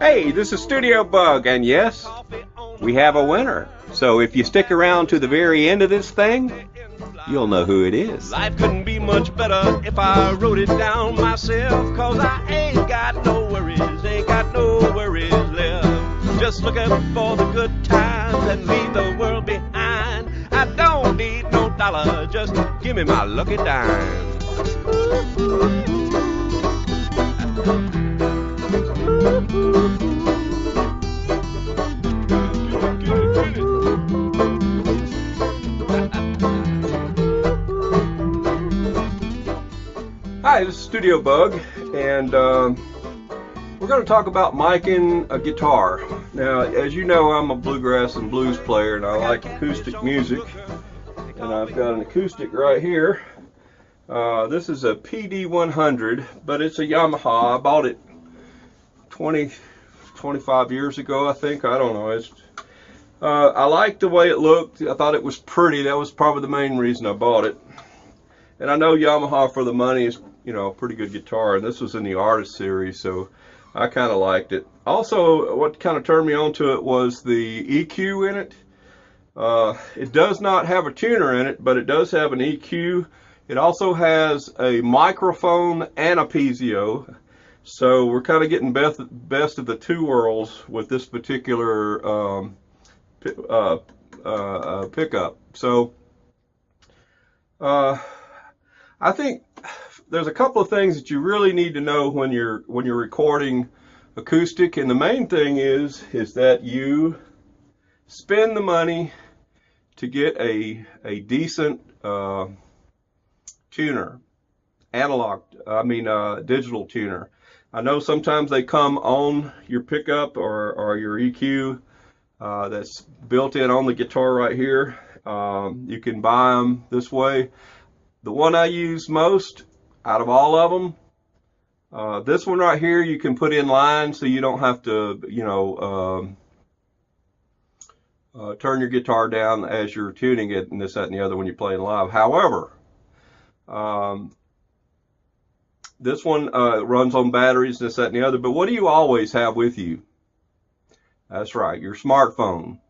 Hey, this is STUDIOBUG, and yes, we have a winner. So if you stick around to the very end of this thing, you'll know who it is. Life couldn't be much better if I wrote it down myself, 'cause I ain't got no worries, left. Just looking for the good times and leave the world behind. I don't need no dollar, just give me my lucky dime. Hi, this is STUDIOBUG, and we're going to talk about micing a guitar. Now, as you know, I'm a bluegrass and blues player, and I like acoustic music. And I've got an acoustic right here. This is a PD100, but it's a Yamaha. I bought it 25 years ago, I think. I don't know. I liked the way it looked. I thought it was pretty. That was probably the main reason I bought it. And I know Yamaha for the money is, you know, a pretty good guitar. And this was in the Artist series, so I kind of liked it. Also, what kind of turned me on to it was the EQ in it. It does not have a tuner in it, but it does have an EQ. It also has a microphone and a piezo. So we're kind of getting best of the two worlds with this particular pickup. So I think there's a couple of things that you really need to know when you're recording acoustic, and the main thing is that you spend the money to get a decent tuner, digital tuner. I know sometimes they come on your pickup or your EQ that's built in on the guitar right here. You can buy them this way. The one I use most out of all of them, this one right here, you can put in line so you don't have to, you know, turn your guitar down as you're tuning it and this, that, and the other when you're playing live. However, this one runs on batteries, this, that, and the other. But what do you always have with you? That's right, your smartphone.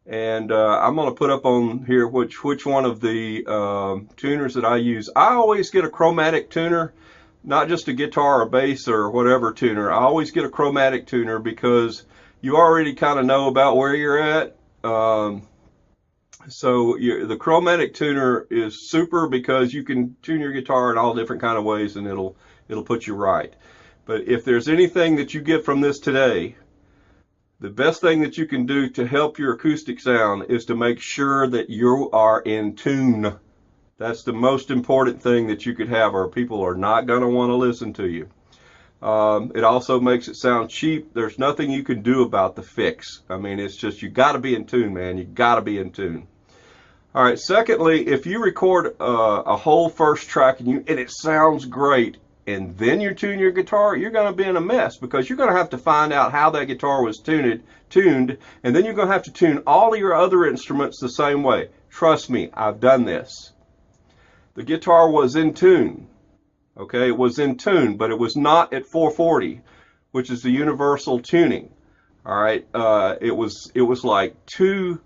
And I'm going to put up on here which one of the tuners that I use. I always get a chromatic tuner, not just a guitar or bass or whatever tuner. I always get a chromatic tuner because you already kind of know about where you're at. The chromatic tuner is super because you can tune your guitar in all different kind of ways and it'll put you right. But if there's anything that you get from this today, the best thing that you can do to help your acoustic sound is to make sure that you are in tune. That's the most important thing that you could have, or people are not going to want to listen to you. It also makes it sound cheap. There's nothing you can do about the fix. I mean, it's just, you got to be in tune, man. You got to be in tune. All right. Secondly, if you record a whole first track and it sounds great, and then you tune your guitar, you're going to be in a mess because you're going to have to find out how that guitar was tuned, and then you're going to have to tune all of your other instruments the same way. Trust me, I've done this. The guitar was in tune. Okay, it was in tune, but it was not at 440, which is the universal tuning. All right, it was like 2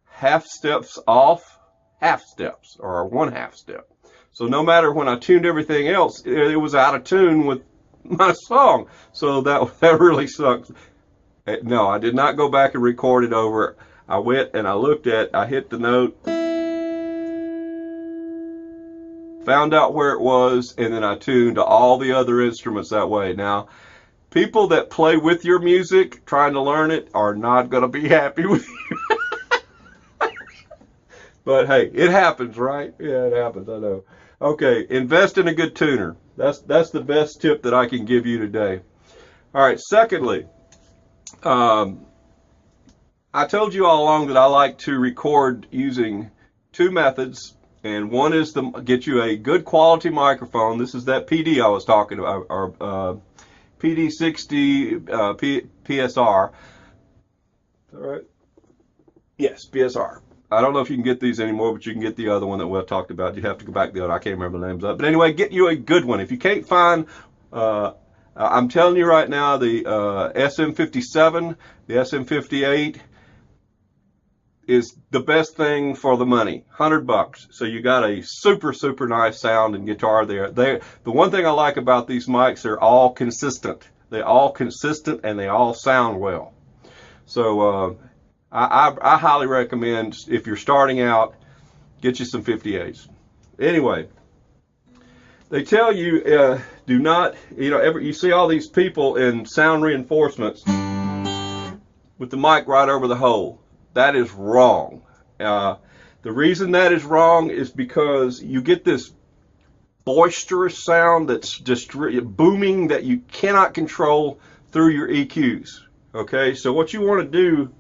half steps off, half steps, or 1/2 step. So no matter when I tuned everything else, it was out of tune with my song. So that really sucks. No, I did not go back and record it over. I went and I hit the note, found out where it was, and then I tuned all the other instruments that way. Now, people that play with your music, trying to learn it, are not going to be happy with you. But hey, it happens, right? Yeah, it happens, I know. Okay, invest in a good tuner. That's the best tip that I can give you today. All right, secondly, I told you all along that I like to record using 2 methods, and one is to get you a good quality microphone. This is that PD I was talking about, or PD60 PSR. All right. Yes, PSR. I don't know if you can get these anymore, but you can get the other one that we talked about. You have to go back the other. I can't remember the names of it. But anyway, get you a good one. If you can't find I'm telling you right now, the SM57, the SM58 is the best thing for the money. $100. So you got a super, super nice sound and guitar there. The one thing I like about these mics, they're all consistent. They're all consistent and they all sound well. So I highly recommend, if you're starting out, get you some 58s. Anyway, they tell you do not, you see all these people in sound reinforcements with the mic right over the hole. That is wrong. The reason that is wrong is because you get this boisterous sound that's just booming that you cannot control through your EQs. Okay, so what you want to do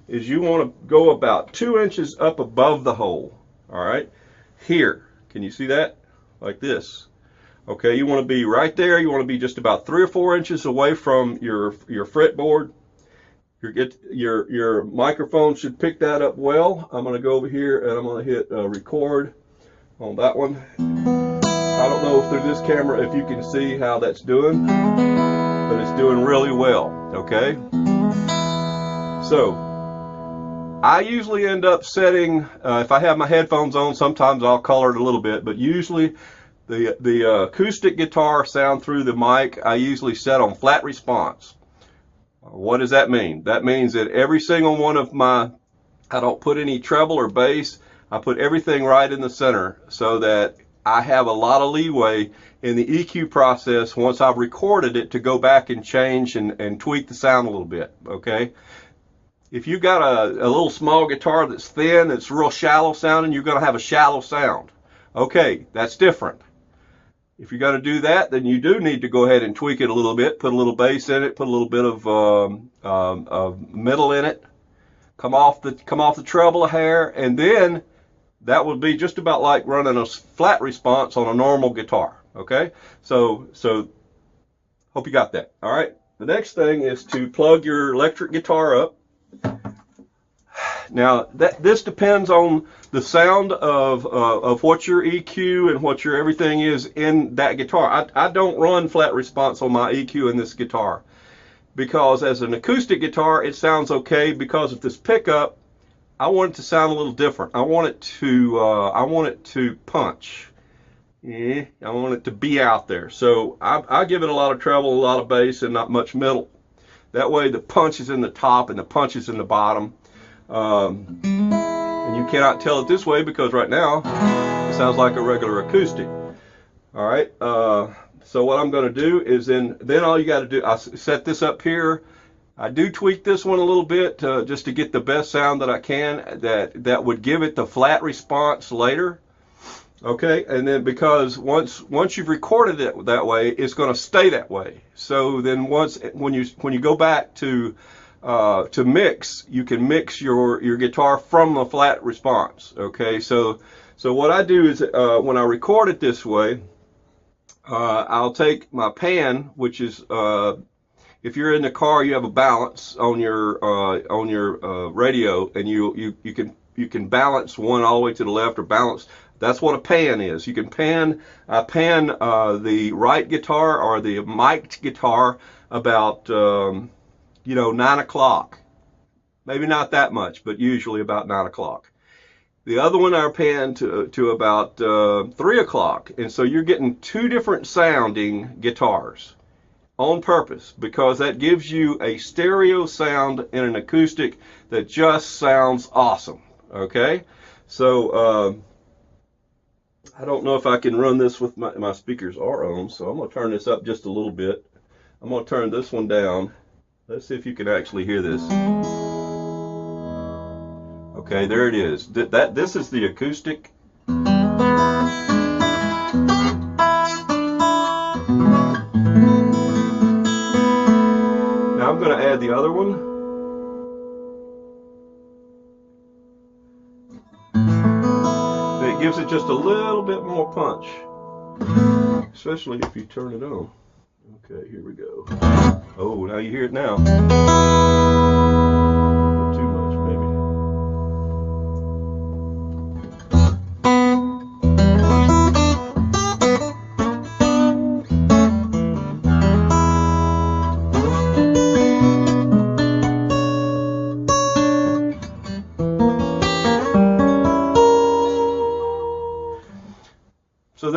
is you want to go about 2 inches up above the hole. All right, here, can you see that? Like this. Okay, you want to be right there. You want to be just about 3 or 4 inches away from your fretboard. Your microphone should pick that up well. I'm going to go over here and I'm going to hit record on that one. I don't know through this camera if you can see how that's doing, but it's doing really well. Okay, so I usually end up setting, if I have my headphones on, sometimes I'll color it a little bit, but usually the acoustic guitar sound through the mic, I usually set on flat response. What does that mean? That means that every single one of I don't put any treble or bass. I put everything right in the center so that I have a lot of leeway in the EQ process once I've recorded it to go back and change and tweak the sound a little bit, okay? If you've got a little small guitar that's thin, that's real shallow sounding, you're going to have a shallow sound. Okay, that's different. If you're going to do that, then you do need to go ahead and tweak it a little bit, put a little bass in it, put a little bit of middle in it, come off the treble a hair, and then that would be just about like running a flat response on a normal guitar. Okay, so hope you got that. All right, the next thing is to plug your electric guitar up. Now, this depends on the sound of what your EQ and what your everything is in that guitar. I don't run flat response on my EQ in this guitar because as an acoustic guitar, it sounds okay because of this pickup. I want it to sound a little different. I want it to punch. I want it to be out there. So I give it a lot of treble, a lot of bass, and not much middle. That way the punch is in the top and the punch is in the bottom. And you cannot tell it this way because right now it sounds like a regular acoustic. All right, so what I'm going to do is then all you got to do, I set this up here. I do tweak this one a little bit just to get the best sound that I can that would give it the flat response later. Okay, and then because once you've recorded it that way, it's going to stay that way. So then when you go back to mix, you can mix your guitar from the flat response. Okay, so what I do is when I record it this way, I'll take my pan, which is if you're in the car, you have a balance on your radio, and you can balance one all the way to the left or balance. That's what a pan is. You can pan the right guitar or the mic'd guitar about 9 o'clock. Maybe not that much, but usually about 9 o'clock. The other one I pan to about 3 o'clock. And so you're getting 2 different sounding guitars on purpose because that gives you a stereo sound in an acoustic that just sounds awesome. Okay? So I don't know if I can run this with my speakers are on, so I'm going to turn this up just a little bit. I'm going to turn this one down. Let's see if you can actually hear this. Okay, there it is. This is the acoustic. Now I'm going to add the other one. It gives it just a little bit more punch, especially if you turn it on. Okay, here we go. Oh, now you hear it now. A bit too much, maybe.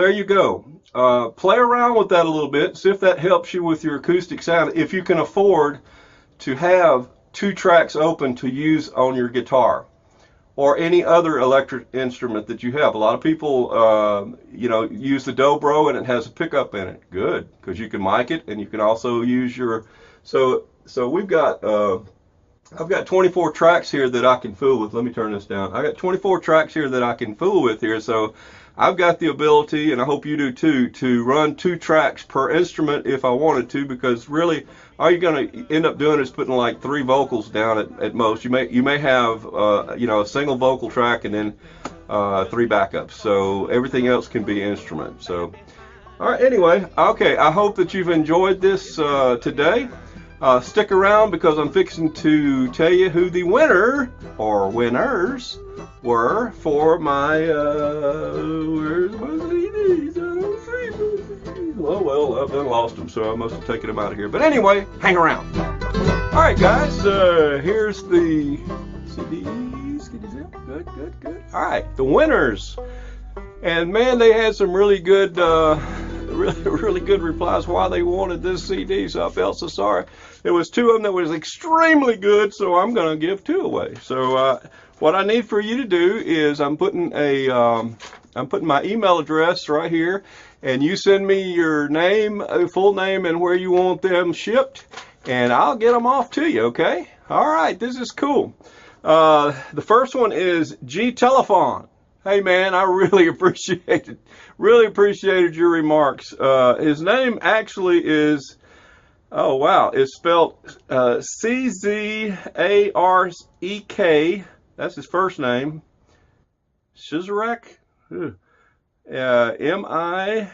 there you go. Play around with that a little bit. See if that helps you with your acoustic sound. If you can afford to have 2 tracks open to use on your guitar or any other electric instrument that you have. A lot of people, you know, use the Dobro and it has a pickup in it. Good, because you can mic it and you can also use your. So we've got. I've got 24 tracks here that I can fool with. Let me turn this down. I got 24 tracks here that I can fool with here. So I've got the ability, and I hope you do too, to run 2 tracks per instrument if I wanted to, because really all you're going to end up doing is putting like 3 vocals down at most. You may have you know, a single vocal track and then 3 backups. So everything else can be instrument. So all right, anyway, okay, I hope that you've enjoyed this today. Stick around because I'm fixing to tell you who the winner or winners were for my where's my CDs? I don't see them. Well, I've done lost them, so I must have taken them out of here. But anyway, hang around. All right, guys, here's the CDs. Good. All right, the winners. And man, they had some really good really good replies why they wanted this CD, so I felt so sorry. There was 2 of them that was extremely good, so I'm going to give 2 away. So what I need for you to do is I'm putting my email address right here, and you send me your name, full name, and where you want them shipped, and I'll get them off to you, okay? All right, this is cool. The first one is G Telephone. Hey man, I really appreciated your remarks. His name actually is, oh wow, it's spelled C-Z-A-R-E-K. That's his first name. Shizarek? M-I-K.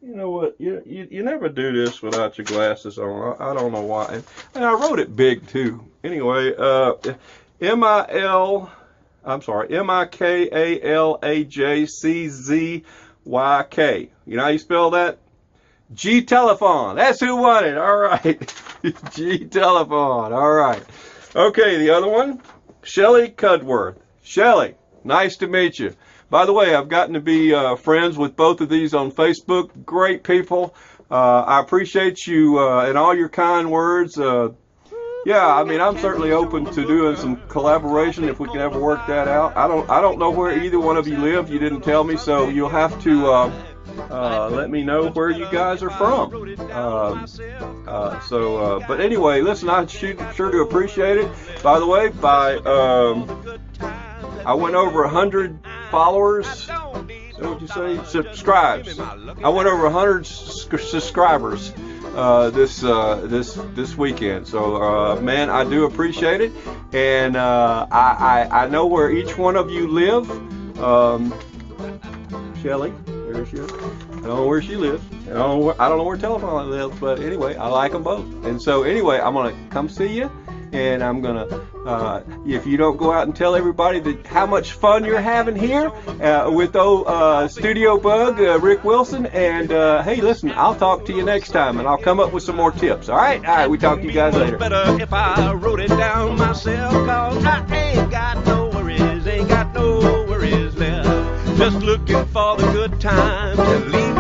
You know what? You never do this without your glasses on. I don't know why. And I wrote it big too. Anyway, M-I-K-A-L-A-J-C-Z-Y-K. You know how you spell that? G Telephone. That's who won it. All right. G Telephone. All right. Okay, the other one, Shelly Cudworth. Shelly, nice to meet you. By the way, I've gotten to be friends with both of these on Facebook. Great people. I appreciate you and all your kind words. Yeah, I mean, I'm certainly open to doing some collaboration if we can ever work that out. I don't know where either one of you live. You didn't tell me, so you'll have to let me know where you guys are from. But anyway, listen, I sure do appreciate it. By the way, I went over 100 followers. Is that what you say? Subscribes. I went over 100 subscribers this weekend. So man, I do appreciate it, and I know where each one of you live. Shelly, there she is. I don't know where she lives. I don't know where Telephone lives, but anyway, I like them both. And so anyway, I'm gonna come see you, and I'm gonna if you don't go out and tell everybody that how much fun you're having here with old STUDIOBUG, Rick Wilson, and hey, listen, I'll talk to you next time, and I'll come up with some more tips. All right, we talk to you guys later. Better if I wrote it down myself, 'cause I ain't got no worries left. Just looking for the good times and leave